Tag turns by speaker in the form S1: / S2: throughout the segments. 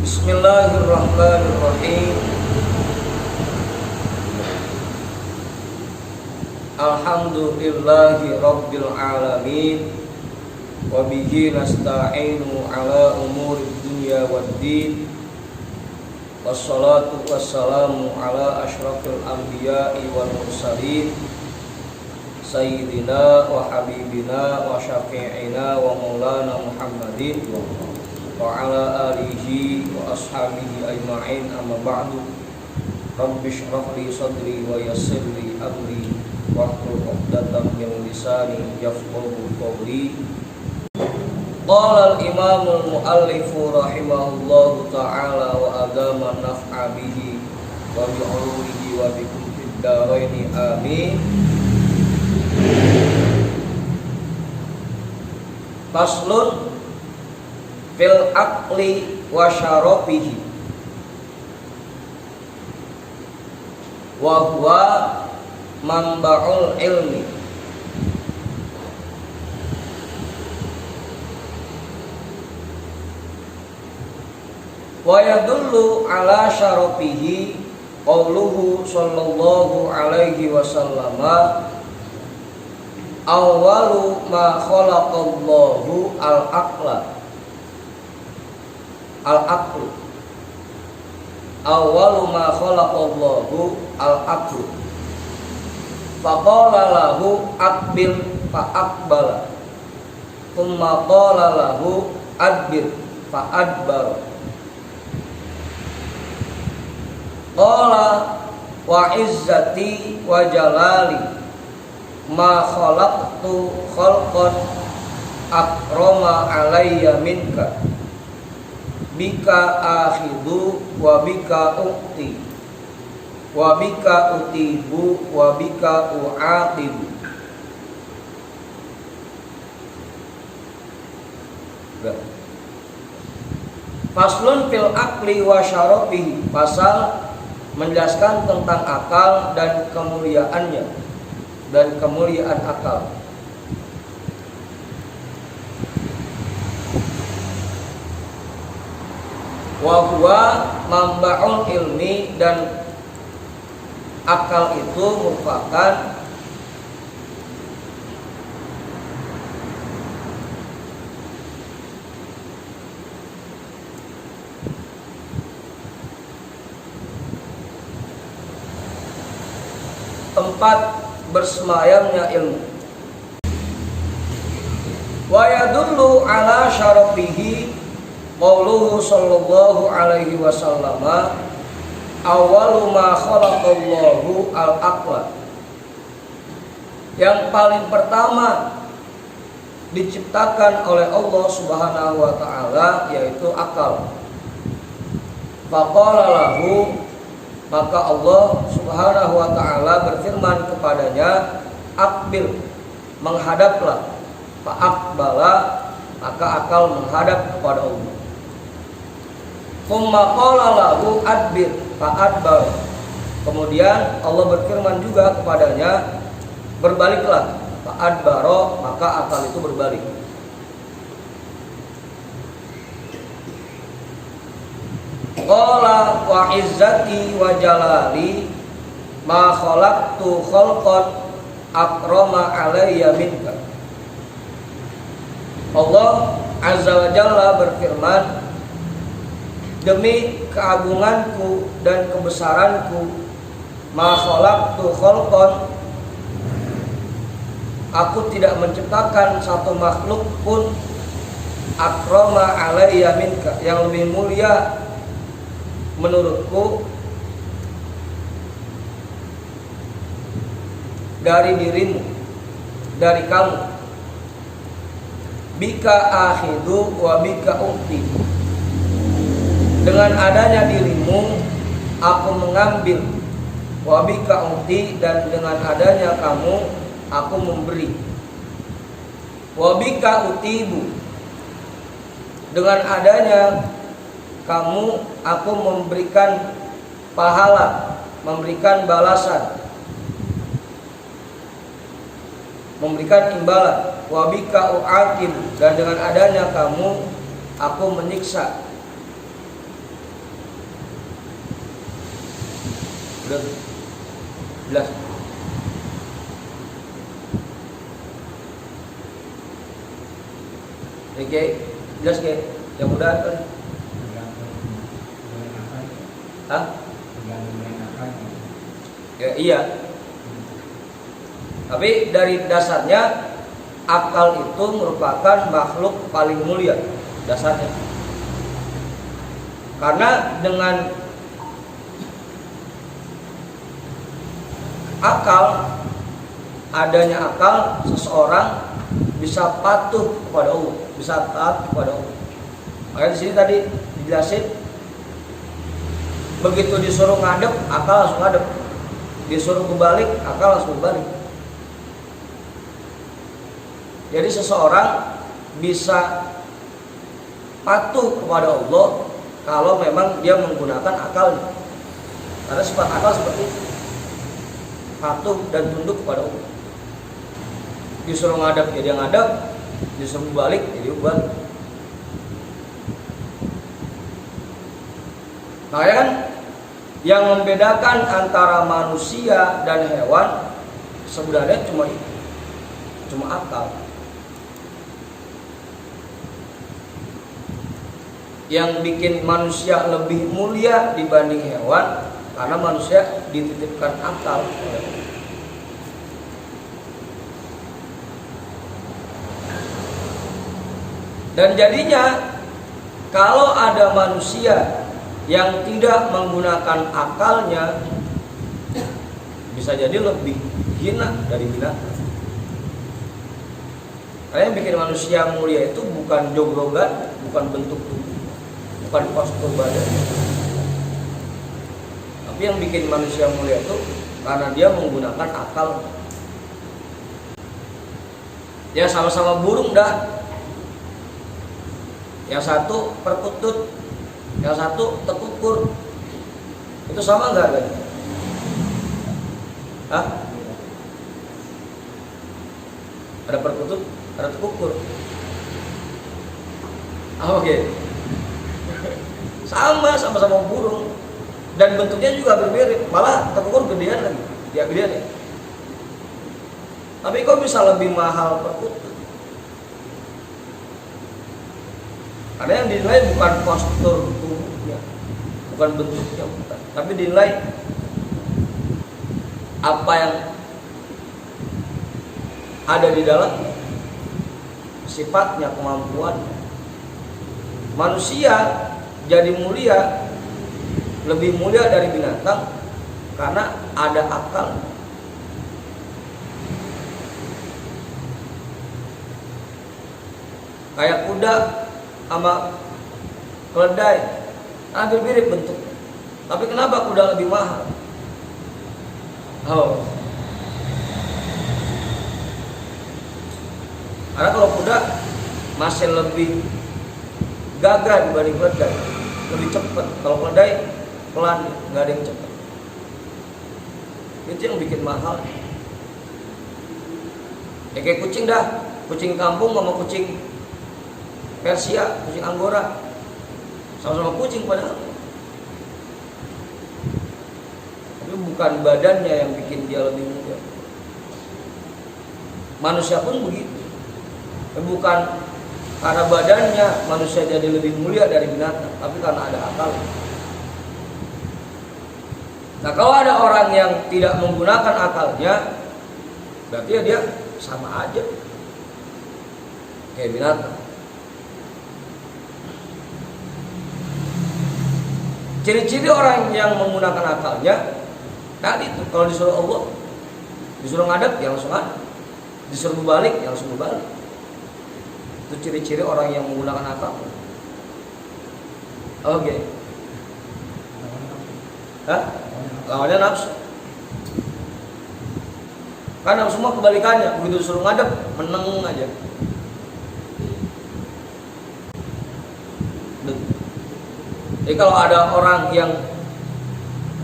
S1: Bismillahirrahmanirrahim. Alhamdulillahi rabbil alamin. Wa bihi nasta'inu ala umuri dunya waddin. Wassalatu wassalamu ala asyrafil anbiya'i wal mursalin, sayyidina wa habibina wa syafi'ina wa maulana Muhammadin wa ala alihi wa ashabihi ajma'in, amma ba'du. Rabbi shrah li sadri wa yassir li amri wahlul 'uqdatam min lisani yafqahu qawli. Qala al-imam al-muallif rahimahullahu ta'ala wa adama naf'a bihi wa bi 'ulumihi wa bikum fid dharain amin. Faslun fil aqli wa syarafihi wa huwa manba'ul ilmi. Wa yadullu ala syarafihi qauluhu sallallahu alaihi wasallama awwalu ma khalaqallahu al-aqla al-aqlu. Awwalu ma khalaqallahu al-aqlu. Faqala lahu aqbil fa aqbala. Tsumma qala lahu adbir fa adbara. Qala wa izzati wa jalali ma khalaqtu khalqan akrama alayya minka. Bika akhidu wa bika uqti wa bika utibu wa bika u'aqibu. Faslun fil aqli wa syarafihi. Pasal menjelaskan tentang akal dan kemuliaannya dan kemuliaan akal. Wa huwa manba'ul ilmi, dan akal itu merupakan tempat bersemayamnya ilmu. Wa yadullu ala syarafihi qauluhu sallallahu alaihi wasallama awwalu ma khalaqallahu al-aqla. Yang paling pertama diciptakan oleh Allah Subhanahu wa taala yaitu akal. Faqala lahu, maka Allah Subhanahu wa taala berfirman kepadanya, aqbil, menghadaplah. Fa aqbala, maka akal menghadap kepada Allah. Tsumma qala lahu adbir fa adbar. Kemudian Allah berfirman juga kepadanya, berbaliklah. Fa adbaro, maka akal itu berbalik. Qala wa izzati wa jalali ma khalaqtu khalqan akrama alayya minka. Allah Azza wa Jalla berfirman, demi keagunganku dan kebesaranku, ma khalaqtu khalqan, aku tidak menciptakan satu makhluk pun, akrama alayya minka, yang lebih mulia menurutku dari dirimu, dari kamu. Bika akhidu wa bika uqti. Dengan adanya dirimu aku mengambil, wa bika uqti, dan dengan adanya kamu aku memberi. Wa bika utibu, dengan adanya kamu aku memberikan pahala, memberikan balasan, memberikan imbalan. Wa bika u'aqib, dan dengan adanya kamu aku menyiksa. Udah jelas. Oke, jelas ke? Yang mudah kan? Hah? Ya, iya. Tapi dari dasarnya akal itu merupakan makhluk paling mulia dasarnya. Karena dengan akal, adanya akal, seseorang bisa patuh kepada Allah, bisa taat kepada Allah. Makanya di sini tadi dijelasin, begitu disuruh ngadep, akal langsung ngadep. Disuruh berbalik, akal langsung berbalik. Jadi seseorang bisa patuh kepada Allah kalau memang dia menggunakan akalnya. Karena sifat akal seperti itu, patuh dan tunduk kepada Allah. Disuruh ngadap ya dia ngadap, disuruh balik ya dia balik. Makanya kan yang membedakan antara manusia dan hewan sebenarnya cuma itu, cuma akal. Yang bikin manusia lebih mulia dibanding hewan karena manusia dititipkan akal. Dan jadinya kalau ada manusia yang tidak menggunakan akalnya, bisa jadi lebih hina dari binatang. Karena yang bikin manusia mulia itu bukan jogrogan, bukan bentuk tubuh, bukan postur badan. Tapi yang bikin manusia mulia itu karena dia menggunakan akal. Ya sama-sama burung dah. Yang satu perkutut, yang satu tekukur. Itu sama enggak kan? Hah? Ada perkutut, ada tekukur. Oke. Sama-sama burung. Dan bentuknya juga berbeda. Malah tekukur gedean lagi. Dia gedean ya. Tapi kok bisa lebih mahal perkutut? Karena yang dinilai bukan postur tubuhnya, bukan bentuknya, bukan. Tapi dinilai apa yang ada di dalam sifatnya, kemampuan. Manusia jadi mulia, lebih mulia dari binatang karena ada akal. Kayak kuda sama keledai hampir mirip bentuk, tapi kenapa kuda lebih mahal? Karena kalau kuda masih lebih gagah dibanding keledai, lebih cepat. Kalau keledai pelan, nggak ada yang cepat. Itu yang bikin mahal. Ya kayak kucing dah, kucing kampung sama kucing Persia, kucing Anggora, sama-sama kucing padahal. Tapi bukan badannya yang bikin dia lebih mulia. Manusia pun begitu. Bukan karena badannya manusia jadi lebih mulia dari binatang, tapi karena ada akal. Nah kalau ada orang yang tidak menggunakan akalnya, berarti ya dia sama aja kayak binatang. Ciri-ciri orang yang menggunakan akalnya tadi itu, kalau disuruh Allah, disuruh ngadep ya langsung ngadep, disuruh berbalik ya langsung berbalik. Itu ciri-ciri orang yang menggunakan akal. Oke. Hah? Lawannya nafsu. Karena semua kebalikannya, begitu disuruh ngadep meneng aja. Jadi kalau ada orang yang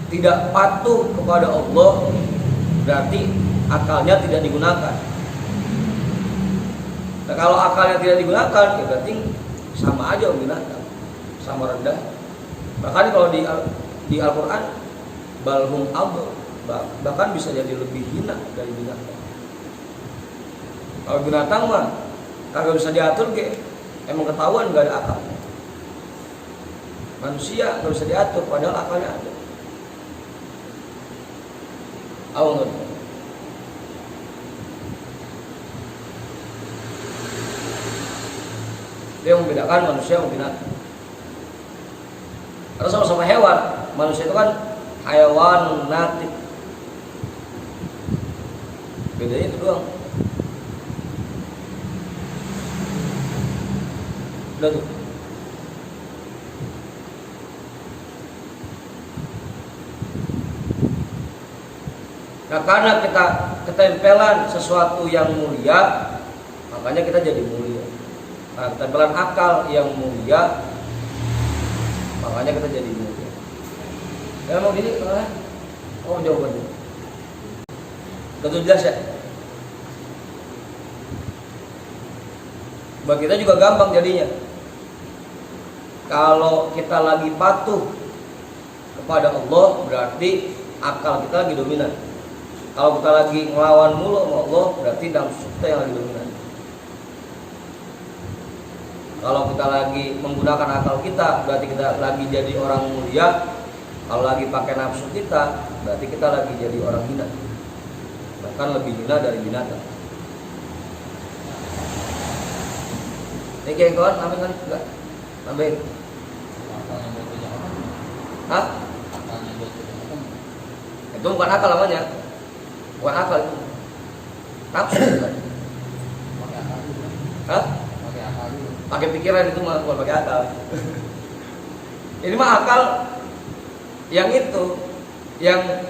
S1: tidak patuh kepada Allah, berarti akalnya tidak digunakan. Nah, kalau akalnya tidak digunakan, ya berarti sama aja binatang, sama rendah. Bahkan kalau di Al-Quran balhum adl, bahkan bisa jadi lebih hina dari binatang. Kalau binatang mah kagak bisa diatur ge, emang ketahuan gak ada akal. Manusia gak bisa diatur padahal akalnya ada. Awal nggak? Dia membedakan manusia sama binatang. Karena sama-sama hewan. Manusia itu kan hayawan natik. Bedanya itu doang. Udah tuh. Nah, karena kita ketempelan sesuatu yang mulia, makanya kita jadi mulia. Nah, ketempelan akal yang mulia, makanya kita jadi mulia. Ya mau gini, oh jawabannya. Betul jelas ya? Bagi kita juga gampang jadinya. Kalau kita lagi patuh kepada Allah, berarti akal kita lagi dominan. Kalau kita lagi ngelawan mulu sama Allah, berarti nafsu kita yang lagi dominan. Kalau kita lagi menggunakan akal kita, berarti kita lagi jadi orang mulia. Kalau lagi pakai nafsu kita, berarti kita lagi jadi orang hina. Bahkan lebih hina dari binatang. Ini kayak kawan, nambahin kan? Enggak? Nambahin. Hah? Itu bukan akal namanya. Bukan akal itu. Nafsu kan? Hah? Pakai pikiran itu mah, bukan pakai akal. Ini mah akal yang itu, yang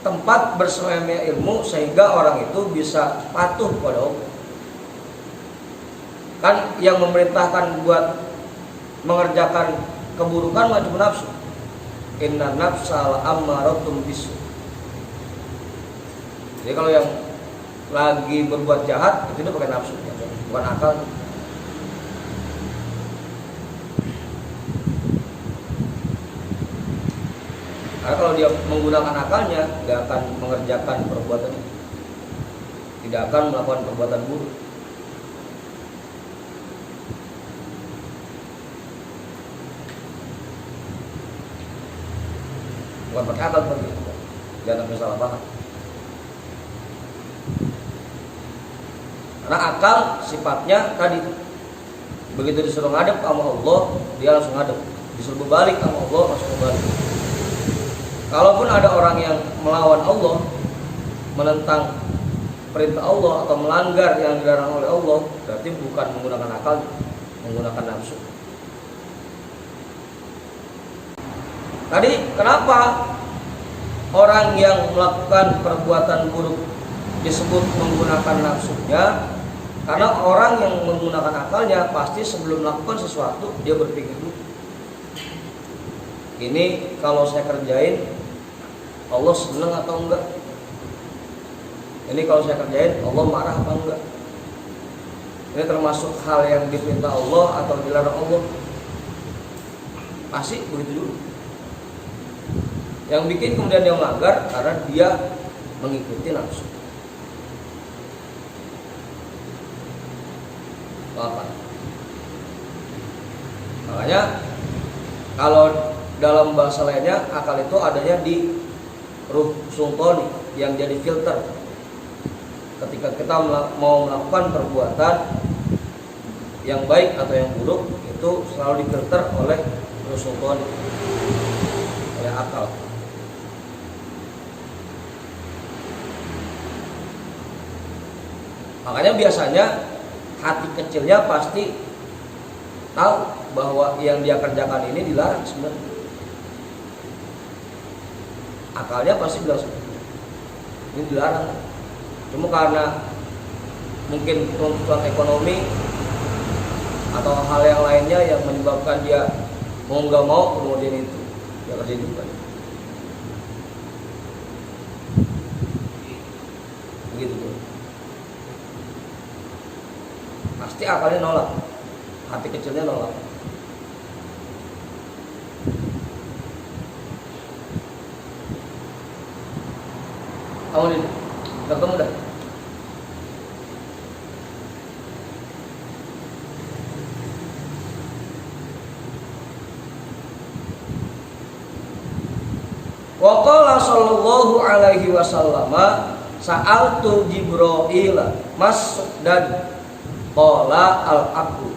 S1: tempat bersemayamnya ilmu sehingga orang itu bisa patuh pada Allah. Kan yang memerintahkan buat mengerjakan keburukan mah cuma nafsu. Inna nafsal ammaratum bisu. Jadi kalau yang lagi berbuat jahat itu pakai nafsu, bukan akal. Karena kalau dia menggunakan akalnya, tidak akan mengerjakan perbuatan itu, tidak akan melakukan perbuatan buruk. Bukan pakai akal seperti itu, jangan sampai salah paham. Karena akal sifatnya tadi, begitu disuruh ngadep sama Allah, dia langsung ngadep. Disuruh berbalik sama Allah, langsung berbalik. Kalaupun ada orang yang melawan Allah, menentang perintah Allah atau melanggar yang dilarang oleh Allah, berarti bukan menggunakan akal, menggunakan nafsu. Tadi kenapa orang yang melakukan perbuatan buruk disebut menggunakan nafsunya? Karena orang yang menggunakan akalnya pasti sebelum melakukan sesuatu dia berpikir dulu, ini kalau saya kerjain Allah senang atau enggak? Ini kalau saya kerjain Allah marah apa enggak? Ini termasuk hal yang diperintah Allah atau dilarang Allah? Pasti begitu dulu. Yang bikin kemudian dia melanggar karena dia mengikuti nafsu. Apa? Makanya kalau dalam bahasa lainnya akal itu adanya di ruh sultani yang jadi filter. Ketika kita mau melakukan perbuatan yang baik atau yang buruk, itu selalu difilter oleh ruh sultani, oleh akal. Makanya biasanya hati kecilnya pasti tahu bahwa yang dia kerjakan ini dilarang sebenarnya. Akalnya pasti bilang ini dilarang. Cuma karena mungkin tuntutan ekonomi atau hal yang lainnya yang menyebabkan dia mau nggak mau kemudian itu dia kerja juga. Begitu tuh. Pasti akalnya nolak, hati kecilnya nolak. Kamu di ketemu dah. Wa qala sallallahu alaihi wasallam sa'altu Jibril mas'dan qala al-aqul.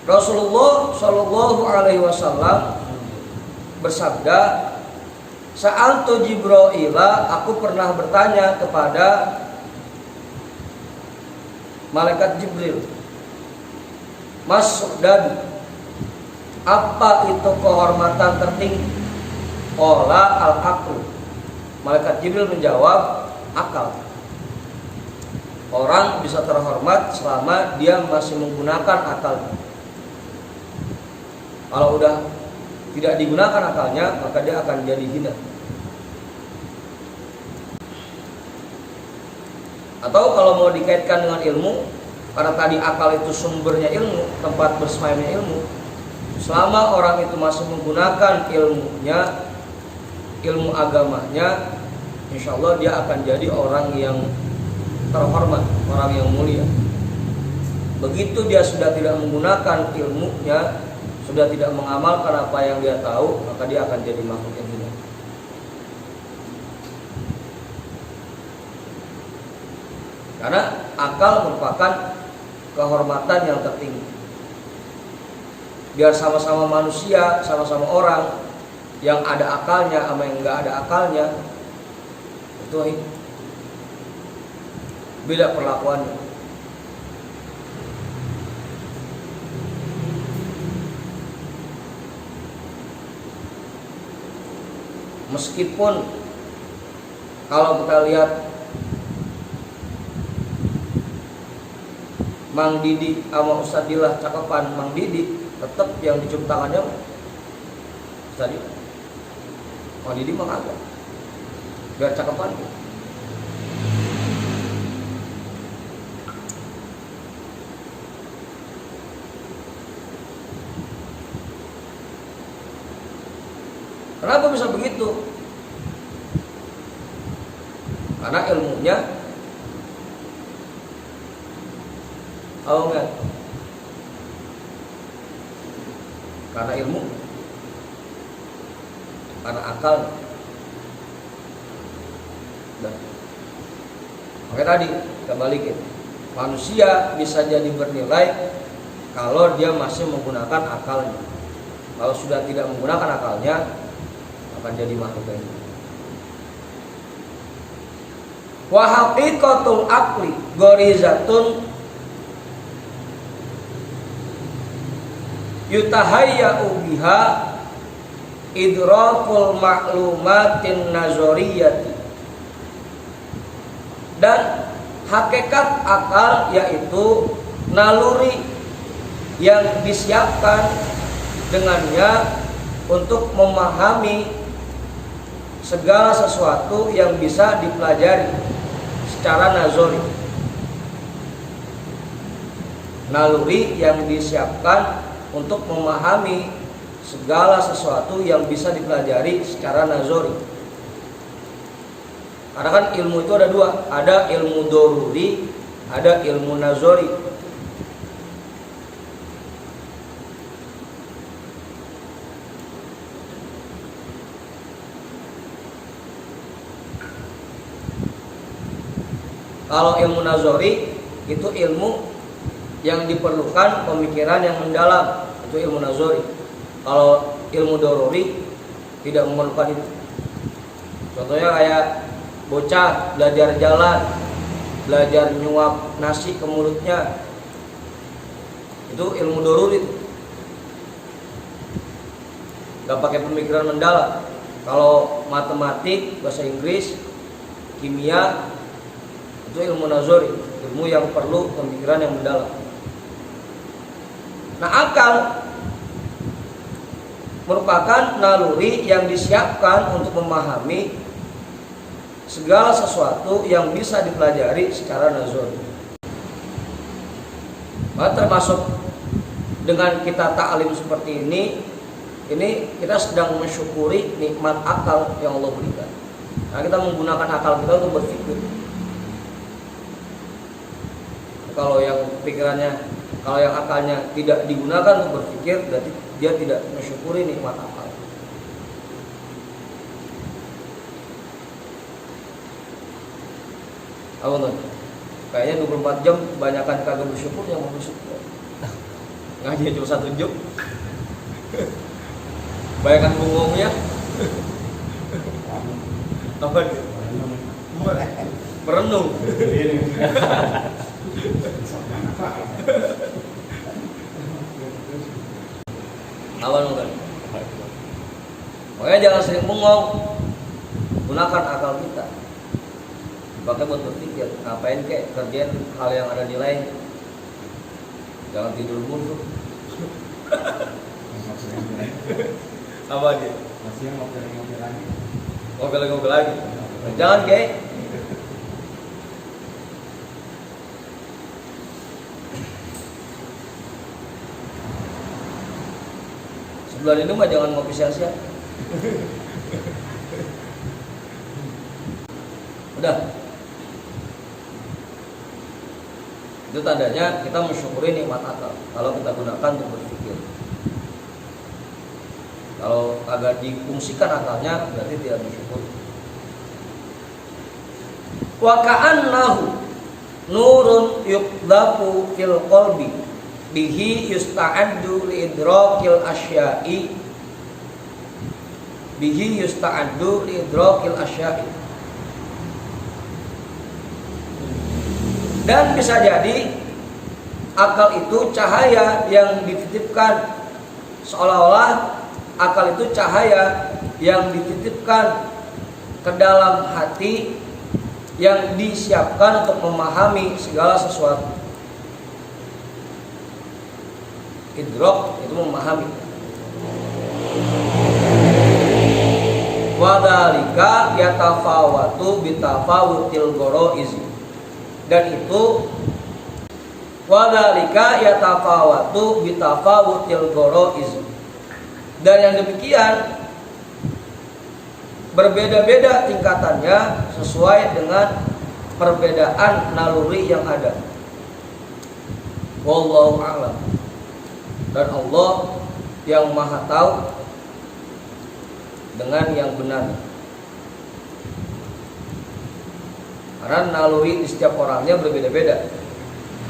S1: Rasulullah sallallahu alaihi wasallam bersabda, sa'altu Jibril, aku pernah bertanya kepada malaikat Jibril, mas'dan, apa itu kehormatan tertinggi? Qala al-aql. Malaikat Jibril menjawab, akal. Orang bisa terhormat selama dia masih menggunakan akalnya. Kalau udah tidak digunakan akalnya, maka dia akan jadi hina. Atau kalau mau dikaitkan dengan ilmu, karena tadi akal itu sumbernya ilmu, tempat bersemayamnya ilmu. Selama orang itu masih menggunakan ilmunya, ilmu agamanya, insya Allah dia akan jadi orang yang terhormat, orang yang mulia. Begitu dia sudah tidak menggunakan ilmunya, sudah tidak mengamalkan apa yang dia tahu, maka dia akan jadi makhluk yang hina. Karena akal merupakan kehormatan yang tertinggi. Biar sama-sama manusia, sama-sama orang, yang ada akalnya sama yang nggak ada akalnya, itu beda perlakuannya. Meskipun kalau kita lihat Mang Didi sama Ustaz Dilah cakepan Mang Didi, tetap yang dicium tangannya Ustaz Dilah. Mang Didi mah kagak. Biar cakepan gitu. Kenapa bisa begitu? Karena ilmunya enggak. Karena ilmu, karena akal. Oke, tadi kita balikin. Manusia bisa jadi bernilai kalau dia masih menggunakan akalnya. Kalau sudah tidak menggunakan akalnya, akan jadi makhluk lain. Wa haqiqatul aqli gharizatun yutahayya'u biha idrakul ma'lumatin nazariyati. Dan hakikat akal yaitu naluri yang disiapkan dengannya untuk memahami segala sesuatu yang bisa dipelajari secara nazari. Naluri yang disiapkan untuk memahami segala sesuatu yang bisa dipelajari secara nazari. Karena kan ilmu itu ada dua, ada ilmu doruri, ada ilmu nazari. Kalau ilmu nazari itu ilmu yang diperlukan pemikiran yang mendalam, itu ilmu nazari. Kalau ilmu doruri tidak memerlukan itu. Contohnya kayak bocah belajar jalan, belajar nyuap nasi ke mulutnya, itu ilmu doruri. Gak pakai pemikiran mendalam. Kalau matematik, bahasa Inggris, kimia, itu ilmu nazari, ilmu yang perlu pemikiran yang mendalam. Nah, akal merupakan naluri yang disiapkan untuk memahami segala sesuatu yang bisa dipelajari secara nazari. Maka termasuk dengan kita ta'lim seperti ini kita sedang mensyukuri nikmat akal yang Allah berikan. Nah, kita menggunakan akal kita untuk berpikir. Kalau yang akalnya tidak digunakan untuk berpikir, berarti dia tidak mensyukuri nikmat akal. Apa tuh? Kayaknya 24 jam kebanyakan kagak bersyukur yang mau bersyukur. Ngaji cuma 1 jam. Bayangkan bungungnya. Apa dia? Merenung. Awal kan? Makanya jangan sering bengong. Gunakan akal kita. Pakai buat berpikir, ngapain kek kerjain hal yang ada nilai. Jangan tidur mulu. Apa dia?
S2: Masih ngobrol lagi.
S1: Ngobrol lagi. Jangan kek. Sebulan ini mah jangan ngopi sia-sia. Udah. Itu tandanya kita mensyukuri nikmat akal kalau kita gunakan untuk berpikir. Kalau agak difungsikan akalnya berarti tidak bersyukur. Wa ka'annahu nurun yuqdafu fil qalbi bihi yusta'addu li idrakil asya'i dan bisa jadi akal itu cahaya yang dititipkan, seolah-olah akal itu cahaya yang dititipkan ke dalam hati yang disiapkan untuk memahami segala sesuatu. Idrak itu memahami. Wadhalika yatafawatu bitafawutil ghoraiz. Dan itu wadhalika yatafawatu bitafawutil ghoraiz. Dan yang demikian berbeda-beda tingkatannya sesuai dengan perbedaan naluri yang ada. Wallahu a'lam. Dan Allah yang maha tahu dengan yang benar. Karena naluri di setiap orangnya berbeda-beda.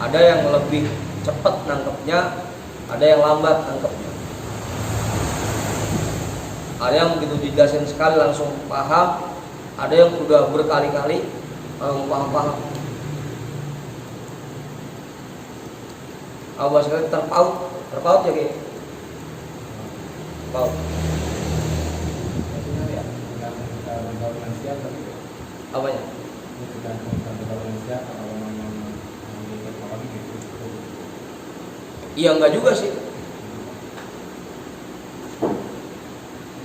S1: Ada yang lebih cepat nangkepnya, ada yang lambat nangkepnya. Ada yang begitu dijelasin sekali langsung paham, ada yang udah berkali-kali paham-paham. Awal sekali terpaut ya kayak terpaut. Apanya? Iya enggak juga sih.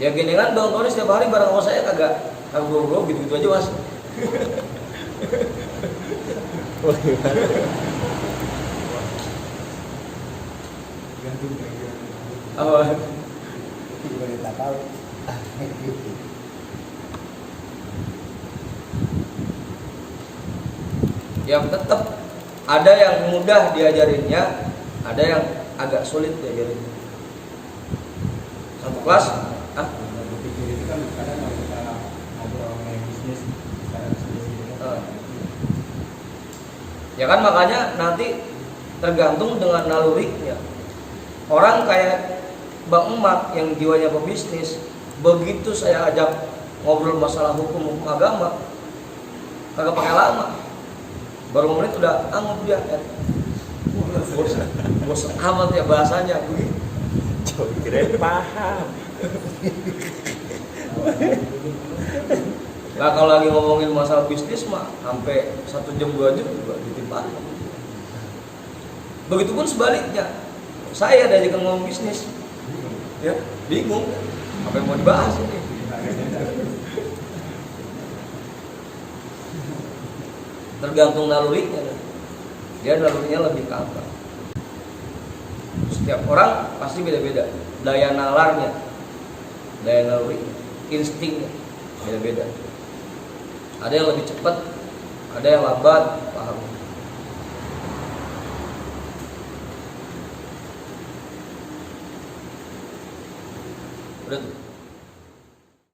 S1: Ya gini kan Bang Tony setiap hari bareng sama saya kagak bro gitu-gitu aja mas. Apa?
S2: Tidak tahu.
S1: Yang tetap ada yang mudah diajarinnya, ada yang agak sulit diajarinnya. Satu kelas,
S2: berpikir itu kan kadang kalau kita ngobrol mengenai bisnis,
S1: ya kan makanya nanti tergantung dengan nalurinya. Orang kayak Bang Emak yang jiwanya pebisnis, begitu saya ajak ngobrol masalah hukum agama, kagak pakai lama. Baru menit udah anggap dia kan. Bosan amat ya bahasanya begitu.
S3: Coba kira paham.
S1: Nah kalau lagi ngomongin masalah bisnis mah sampai 1 jam 2 jam juga ditimpah. Begitupun sebaliknya, saya diajak ngomong bisnis, ya bingung apa yang mau dibahas ini. Tergantung nalurinya, dia nalurinya lebih ke apa? Setiap orang pasti beda-beda, daya nalarnya, daya naluri, instingnya beda-beda. Ada yang lebih cepat, ada yang lambat, paham? Udah tuh.